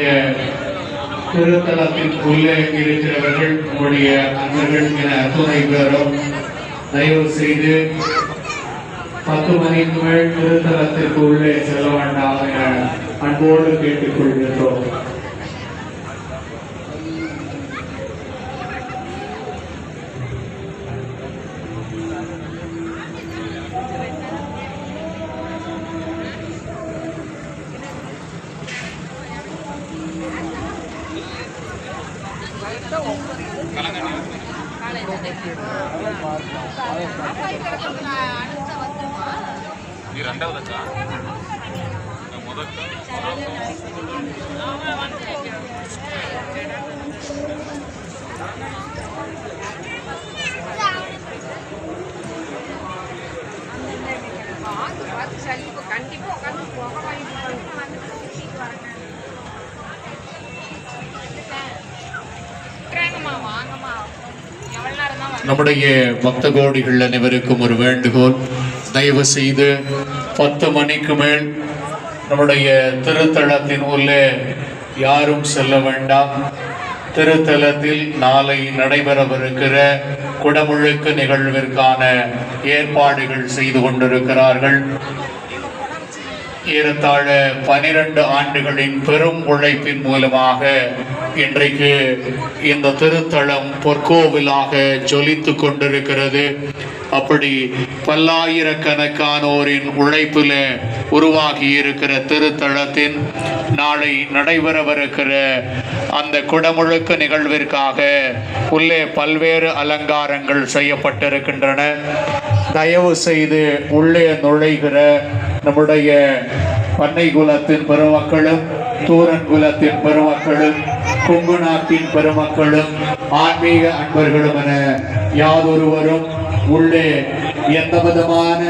நம்முடைய திருத்தலத்தின் உள்ளே இருக்கிறவர்கள் நம்முடைய அன்பர்கள் என அத்துணை பேரும் தயவு செய்து 10 மணிக்கு மேல் திருத்தலத்திற்கு உள்ளே செல்ல வேண்டாம் என அன்போடு கேட்டுக்கொள்கின்றோம். நம்முடைய பக்த கோடிகள் அனைவருக்கும் ஒரு வேண்டுகோள். தயவு செய்து 10 மணிக்கு மேல் நம்முடைய திருத்தலத்தின் உள்ளே யாரும் செல்ல வேண்டாம். திருத்தலத்தில் நாளை நடைபெறவிருக்கிற குடமுழுக்கு நிகழ்விற்கான ஏற்பாடுகள் செய்து கொண்டிருக்கிறார்கள். ஏறத்தாழ 12 ஆண்டுகளின் பெரும் உழைப்பின் மூலமாக இன்றைக்கு இந்த திருத்தலம் பொற்கோவிலாக ஜொலித்து கொண்டிருக்கிறது. அப்படி பல்லாயிரக்கணக்கானோரின் உழைப்பில் உருவாகி இருக்கிற திருத்தலத்தின் நாளை நடைபெறவிருக்கிற அந்த குடமுழுக்கு நிகழ்விற்காக உள்ளே பல்வேறு அலங்காரங்கள் செய்யப்பட்டிருக்கின்றன. தயவு செய்து உள்ளே நுழைகிற நம்முடைய பண்ணை குலத்தின் பெருமக்களும், தூரன் குலத்தின் பெருமக்களும், கொங்குநாட்டின் பெருமக்களும், ஆன்மீக அன்பர்களும் என யாதொருவரும் உள்ளே எந்த விதமான